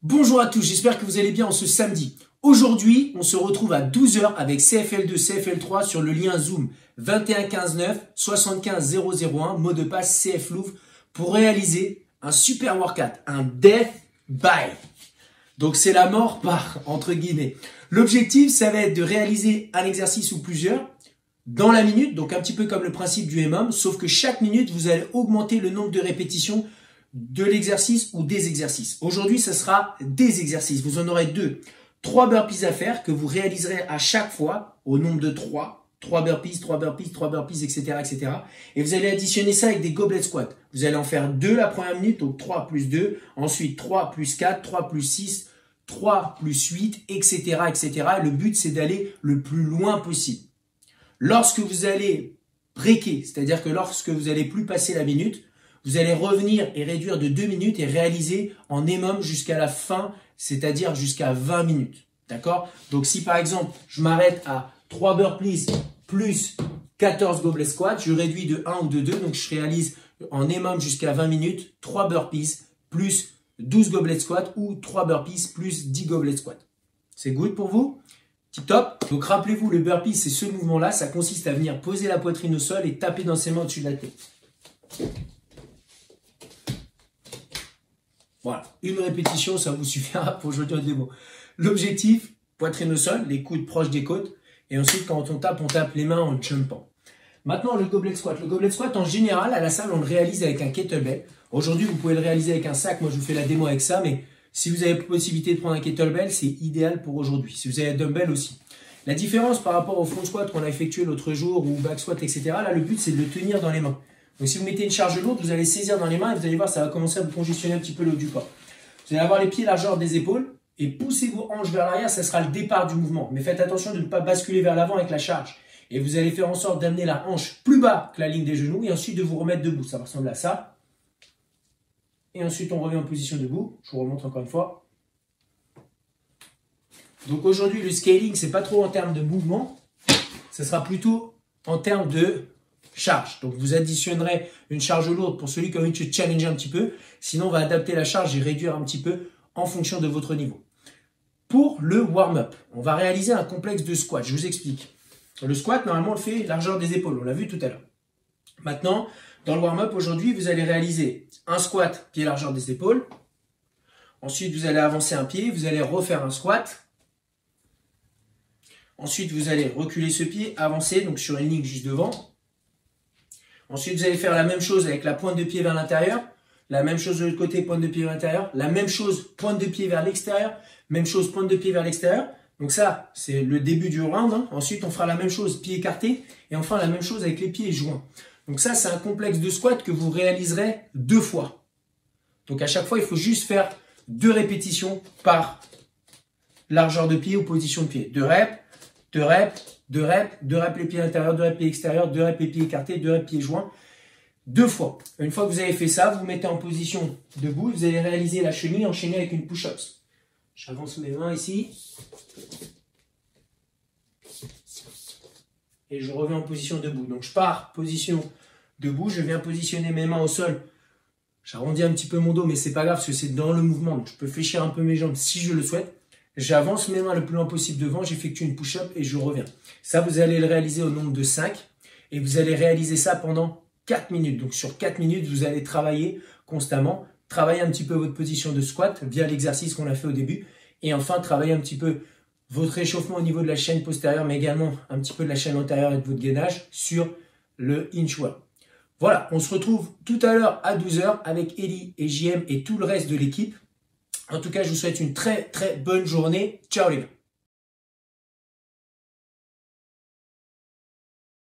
Bonjour à tous, j'espère que vous allez bien en ce samedi. Aujourd'hui, on se retrouve à 12 h avec CFL2, CFL3 sur le lien Zoom 21 15 9 75 001, mot de passe CFLouvre pour réaliser un super workout, un death by. Donc c'est la mort par, entre guillemets. L'objectif, ça va être de réaliser un exercice ou plusieurs dans la minute, donc un petit peu comme le principe du MM, sauf que chaque minute, vous allez augmenter le nombre de répétitions de l'exercice ou des exercices. Aujourd'hui, ce sera des exercices. Vous en aurez 2. 3 burpees à faire que vous réaliserez à chaque fois au nombre de 3. 3 burpees, 3 burpees, 3 burpees, etc., etc. Et vous allez additionner ça avec des goblet squats. Vous allez en faire 2 la première minute, donc 3 plus 2. Ensuite, 3 plus 4, 3 plus 6, 3 plus 8, etc., etc. Et le but, c'est d'aller le plus loin possible. Lorsque vous allez breaker, c'est-à-dire que lorsque vous allez plus passer la minute, vous allez revenir et réduire de 2 minutes et réaliser en minimum jusqu'à la fin, c'est-à-dire jusqu'à 20 minutes. D'accord? Donc si par exemple, je m'arrête à 3 burpees plus 14 goblet squats, je réduis de 1 ou de 2, donc je réalise en minimum jusqu'à 20 minutes, 3 burpees plus 12 goblet squats ou 3 burpees plus 10 goblet squats. C'est good pour vous? Tip top. Donc rappelez-vous, le burpee, c'est ce mouvement-là, ça consiste à venir poser la poitrine au sol et taper dans ses mains au-dessus de la tête. Voilà, une répétition, ça vous suffira pour jouer des mots. L'objectif, poitrine au sol, les coudes proches des côtes. Et ensuite, quand on tape les mains en jumpant. Maintenant, le goblet squat. Le goblet squat, en général, à la salle, on le réalise avec un kettlebell. Aujourd'hui, vous pouvez le réaliser avec un sac. Moi, je vous fais la démo avec ça. Mais si vous avez la possibilité de prendre un kettlebell, c'est idéal pour aujourd'hui. Si vous avez un dumbbell aussi. La différence par rapport au front squat qu'on a effectué l'autre jour ou back squat, etc. Là, le but, c'est de le tenir dans les mains. Donc si vous mettez une charge lourde, vous allez saisir dans les mains et vous allez voir, ça va commencer à vous congestionner un petit peu le haut du corps. Vous allez avoir les pieds largeur des épaules et poussez vos hanches vers l'arrière, ça sera le départ du mouvement. Mais faites attention de ne pas basculer vers l'avant avec la charge. Et vous allez faire en sorte d'amener la hanche plus bas que la ligne des genoux et ensuite de vous remettre debout. Ça ressemble à ça. Et ensuite, on revient en position debout. Je vous remontre encore une fois. Donc aujourd'hui, le scaling, c'est pas trop en termes de mouvement. Ce sera plutôt en termes de charge. Donc vous additionnerez une charge lourde pour celui qui a envie de se challenger un petit peu. Sinon, on va adapter la charge et réduire un petit peu en fonction de votre niveau. Pour le warm-up, on va réaliser un complexe de squat. Je vous explique. Le squat, normalement, on le fait largeur des épaules. On l'a vu tout à l'heure. Maintenant, dans le warm-up, aujourd'hui, vous allez réaliser un squat pied largeur des épaules. Ensuite, vous allez avancer un pied. Vous allez refaire un squat. Ensuite, vous allez reculer ce pied, avancer donc sur une ligne juste devant. Ensuite, vous allez faire la même chose avec la pointe de pied vers l'intérieur. La même chose de l'autre côté, pointe de pied vers l'intérieur. La même chose, pointe de pied vers l'extérieur. Même chose, pointe de pied vers l'extérieur. Donc ça, c'est le début du round. Ensuite, on fera la même chose, pied écarté. Et enfin, la même chose avec les pieds joints. Donc ça, c'est un complexe de squat que vous réaliserez 2 fois. Donc à chaque fois, il faut juste faire 2 répétitions par largeur de pied ou position de pied. 2 reps, 2 reps. 2 reps, 2 reps les pieds intérieurs, 2 reps les extérieurs, 2 reps les pieds écartés, 2 reps pieds joints. 2 fois. Une fois que vous avez fait ça, vous vous mettez en position debout. Vous allez réaliser la chenille enchaînée avec une push-ups. J'avance mes mains ici. Et je reviens en position debout. Donc je pars position debout. Je viens positionner mes mains au sol. J'arrondis un petit peu mon dos, mais c'est pas grave parce que c'est dans le mouvement. Donc je peux fléchir un peu mes jambes si je le souhaite. J'avance mes mains le plus loin possible devant, j'effectue une push-up et je reviens. Ça, vous allez le réaliser au nombre de 5 et vous allez réaliser ça pendant 4 minutes. Donc sur 4 minutes, vous allez travailler constamment, travailler un petit peu votre position de squat via l'exercice qu'on a fait au début et enfin travailler un petit peu votre réchauffement au niveau de la chaîne postérieure mais également un petit peu de la chaîne antérieure et de votre gainage sur le inchworm. Voilà, on se retrouve tout à l'heure à 12 h avec Eli et JM et tout le reste de l'équipe. En tout cas, je vous souhaite une très très bonne journée. Ciao les gars.